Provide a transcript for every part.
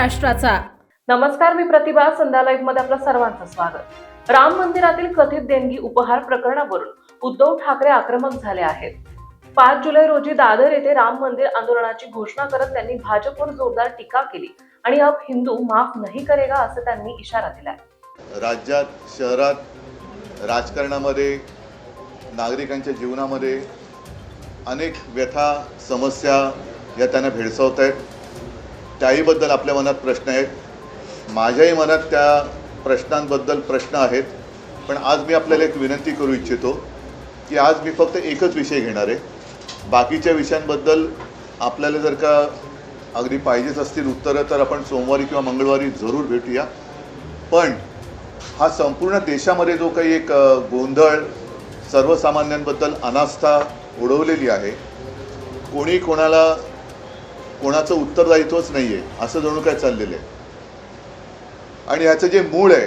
महाराष्ट्राचा. नमस्कार, मी प्रतिभा. संध्या लाईव्ह मध्ये आपलं सर्वांचं स्वागत. राम मंदिरातील कथित देणगी उपहार प्रकरणावरून उद्धव ठाकरे आक्रमक झाले आहेत. 5 जुलै रोजी दादर येथे राम मंदिर आंदोलनाची घोषणा करत त्यांनी भाजपवर जोरदार टीका केली आणि अब हिंदू माफ नहीं करेगा असं त्यांनी इशारा दिलाय. राज्यात, शहरात, राजकारणामध्ये, नागरिकांच्या जीवनामध्ये अनेक व्यथा, समस्या या त्यांना भेडसावत आहेत. त्याहीबद्दल आपल्या मनात प्रश्न आहेत. माझ्याही मनात त्या प्रश्नांबद्दल प्रश्न आहेत. पण आज मी आपल्याला एक विनंती करू इच्छितो की आज मी फक्त एकच विषय घेणार आहे. बाकीच्या विषयांबद्दल आपल्याला जर का अगदी पाहिजेच असतील उत्तरं तर आपण सोमवारी किंवा मंगळवारी जरूर भेटूया. पण हा संपूर्ण देशामध्ये जो काही एक गोंधळ, सर्वसामान्यांबद्दल अनास्था उडवलेली आहे, कोणी कोणाचं उत्तरदायित्वच नाही आहे असं जणू काय चाललेलं आहे. आणि ह्याचं जे मूळ आहे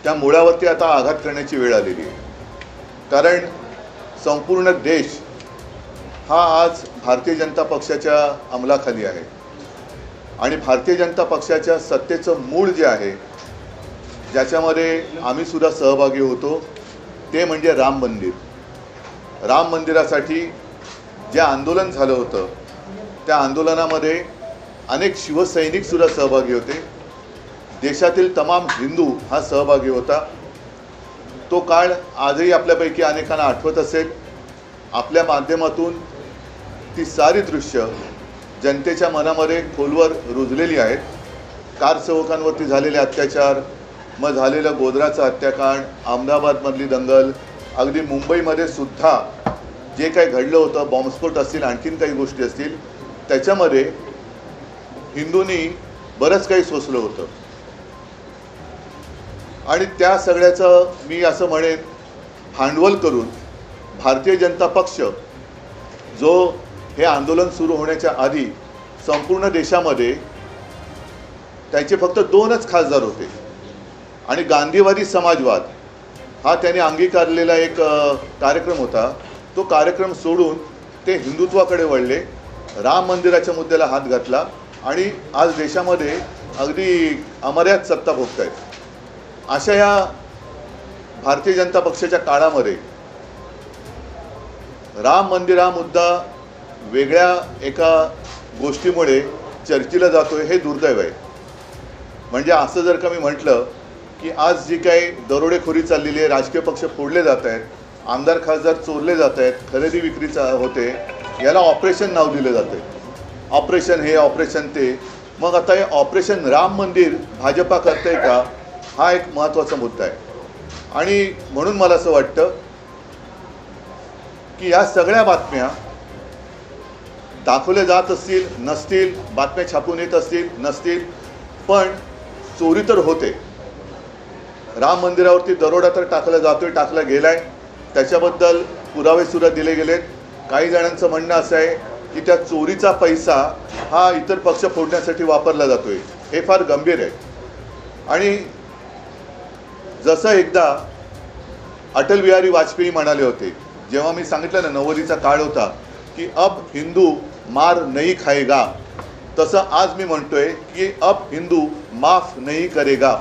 त्या मुळावरती आता आघात करण्याची वेळ आलेली आहे. कारण संपूर्ण देश हा आज भारतीय जनता पक्षाच्या अंमलाखाली आहे आणि भारतीय जनता पक्षाच्या सत्तेचं मूळ जे आहे, ज्याच्यामध्ये आम्ही सुद्धा सहभागी होतो, ते म्हणजे राम मंदिर. राम मंदिरासाठी जे आंदोलन झालं होतं त्या आंदोलनामध्ये अनेक शिवसैनिकसुद्धा सहभागी होते. देशातील तमाम हिंदू हा सहभागी होता. तो काळ आजही आपल्यापैकी अनेकांना आठवत असेल. आपल्या माध्यमातून ती सारी दृश्य जनतेच्या मनामध्ये खोलवर रुजलेली आहेत. कारसेवकांवरती झालेले अत्याचार, मग झालेलं गोधराचं हत्याकांड, अहमदाबादमधली दंगल, अगदी मुंबईमध्ये सुद्धा जे काही घडलं होतं, बॉम्बस्फोट असतील, आणखीन काही गोष्टी असतील, त्याच्यामध्ये हिंदूंनी बरंच काही सोसलं होतं. आणि त्या सगळ्याचं मी असं म्हणेन भांडवल करून भारतीय जनता पक्ष, जो हे आंदोलन सुरू होण्याच्या आधी संपूर्ण देशामध्ये त्यांचे फक्त 2च खासदार होते आणि गांधीवादी समाजवाद हा त्यांनी अंगीकारलेला एक कार्यक्रम होता. तो कार्यक्रम सोडून ते हिंदुत्वाकडे वळले, राम मंदिराच्या मुद्द्याला हात घातला आणि आज देशामध्ये अगदी अमर्याद सत्ता भोगत आहेत. अशा या भारतीय जनता पक्षाच्या काळामध्ये राम मंदिर हा मुद्दा वेगळ्या एका गोष्टीमुळे चर्चेला जातोय, हे दुर्दैव आहे. म्हणजे असं जर का मी म्हटलं की आज जी काही दरोडेखोरी चाललेली आहे, राजकीय पक्ष फोडले जात आहेत, आमदार खासदार चोरले जात आहेत, खरेदी विक्री होते, याला ऑपरेशन नाव दिलं जातं. ऑपरेशन हे, ऑपरेशन ते. मग आता हे ऑपरेशन राम मंदिर भाजपा करते का, हा एक महत्त्वाचा मुद्दा आहे. आणि म्हणून मला असं वाटतं की या सगळ्या बातम्या दाखवल्या जात असतील, नसतील, बातम्या छापून येत असतील, नसतील, पण चोरी तर होते. राम मंदिरावरती दरोडा तर टाकला गेलाय. त्याच्याबद्दल पुरावेसुद्धा दिले गेलेत. काही जणांचं म्हणणं असं आहे की त्या चोरीचा पैसा हा इतर पक्ष फोडण्यासाठी वापरला जातोय. हे फार गंभीर आहे. आणि जसं एकदा अटल बिहारी वाजपेयी म्हणाले होते, जेव्हा मी सांगितलं ना 90चा काळ होता, की अब हिंदू मार नहीं खाएगा, तसं आज मी म्हणतोय की अब हिंदू माफ नहीं करेगा.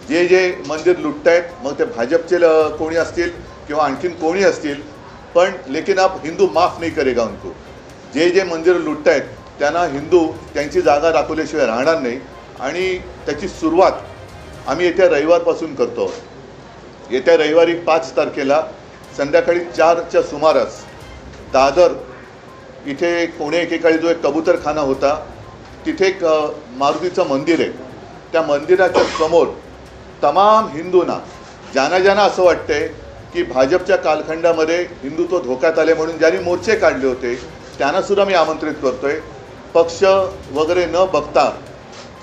जे मंदिर लुटतायत, मग ते भाजपचे कोणी असतील किंवा आणखीन कोणी असतील, पण लेकिन अब हिंदू माफ नहीं करेगा उनको. जे मंदिर लुटतायत त्यांना हिंदू त्यांची जागा दाखवल्याशिवाय राहणार नाही. आणि त्याची सुरुवात आम्ही येत्या रविवारपासून करतो. येत्या रविवारी 5 तारखेला संध्याकाळी 4च्या सुमारास दादर इथे कोणे एकेकाळी जो एक कबूतरखाना होता, तिथे एक मारुतीचं मंदिर आहे. त्या मंदिराच्या समोर तमाम हिंदूंना, ज्यांना असं वाटतंय की भाजपच्या कालखंडामध्ये हिंदुत्व धोक्यात आले म्हणून ज्यांनी मोर्चे काढले होते, त्यांनासुद्धा मी आमंत्रित करतोय. पक्ष वगैरे न बघता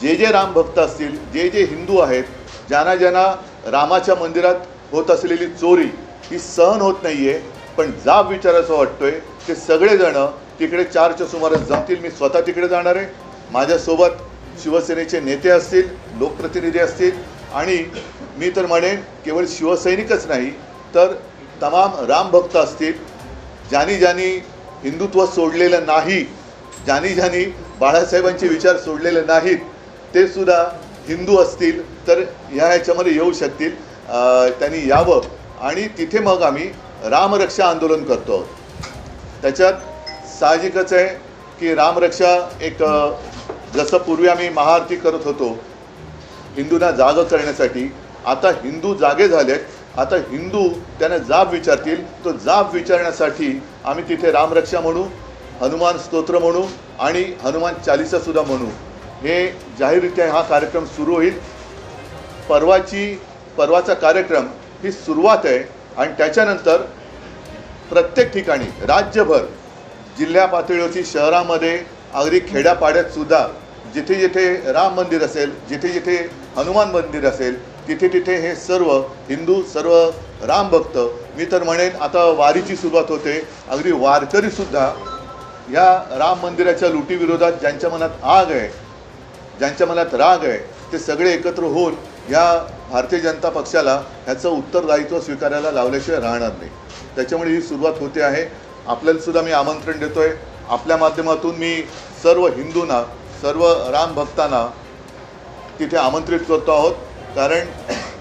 जे राम भक्त असतील, जे हिंदू आहेत, ज्यांना रामाच्या मंदिरात होत असलेली चोरी ही सहन होत नाही आहे, पण जाब विचारायचं वाटतोय, ते सगळेजणं तिकडे 4च्या सुमारास जमतील. मी स्वतः तिकडे जाणार आहे. माझ्यासोबत शिवसेनेचे नेते असतील, लोकप्रतिनिधी असतील आणि मी तर म्हणेन केवळ शिवसैनिकच नाही तर तमाम रामभक्त असतील. ज्यांनी हिंदुत्व सोडलेलं नाही, ज्यांनी बाळासाहेबांचे विचार सोडलेले नाहीत, ते सुद्धा हिंदू असतील तर ह्याच्यामध्ये येऊ शकतील, त्यांनी यावं आणि तिथे मग आम्ही रामरक्षा आंदोलन करतो. त्याच्यात साहजिकच आहे की रामरक्षा एक जसं पूर्वी आम्ही महाआरती करत होतो हिंदूंना जागं करण्यासाठी, आता हिंदू जागे झालेत. आता हिंदू त्यांना जाब विचारतील, तो जाब विचारण्यासाठी आम्ही तिथे रामरक्षा म्हणू, हनुमान स्तोत्र म्हणू आणि हनुमान चालीसा सुद्धा म्हणू. हे जाहीररित्या हा कार्यक्रम सुरू होईल. परवाचा कार्यक्रम ही सुरुवात आहे आणि त्याच्यानंतर प्रत्येक ठिकाणी राज्यभर, जिल्हा पातळीवरची, शहरामध्ये, अगदी खेड्यापाड्यात सुद्धा जिथे जिथे राम मंदिर असेल, जिथे जिथे हनुमान मंदिर असेल, तिथे तिथे हे सर्व हिंदू, सर्व राम भक्त, मी तर म्हणेन आता वारीची सुरुवात होते, अगदी वारकरीसुद्धा या राम मंदिराच्या लुटीविरोधात ज्यांच्या मनात आग आहे, ज्यांच्या मनात राग आहे, ते सगळे एकत्र होऊन या भारतीय जनता पक्षाला ह्याचं उत्तरदायित्व स्वीकारायला लावल्याशिवाय राहणार नाही. त्याच्यामुळे ही सुरुवात होते आहे. आपल्यालासुद्धा मी आमंत्रण देतो आहे. आपल्या माध्यमातून मी सर्व हिंदूंना, सर्व राम भक्तांना तिथे आमंत्रित करतो आहोत, कारण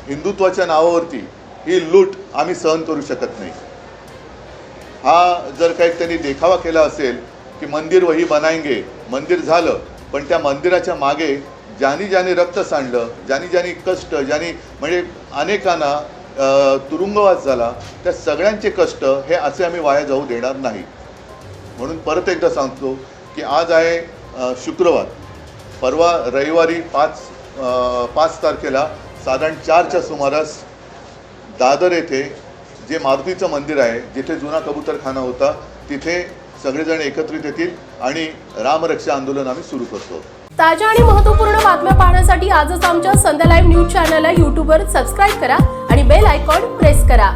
हिंदुत्वाच्या नावावरती ही लूट आम्ही सहन करू शकत नाही. हा जर काही त्यांनी देखावा केला असेल की मंदिर वही बनाएंगे, मंदिर झालं, पण त्या मंदिराच्या मागे ज्यांनी ज्यांनी रक्त सांडलं, ज्यांनी ज्यांनी कष्ट, ज्यांनी म्हणजे अनेकांना तुरुंगवास झाला, त्या सगळ्यांचे कष्ट हे असे आम्ही वाया जाऊ देणार नाही. म्हणून परत एकदा सांगतो की आज आहे शुक्रवार, परवा रविवारी 5 तारखेला साधारण 4च्या सुमारास दादर येथे जे मारुतीचं मंदिर आहे, जिथे जुना कबूतरखाना होता, तिथे सगळेजण एकत्रित येतील आणि रामरक्षा आंदोलन आम्ही सुरू करतो. ताज्या आणि महत्त्वपूर्ण बातम्या पाहण्यासाठी आजच आमच्या संध्या लाईव्ह न्यूज चॅनलला यूट्यूबवर सबस्क्राईब करा आणि बेल आयकॉन प्रेस करा.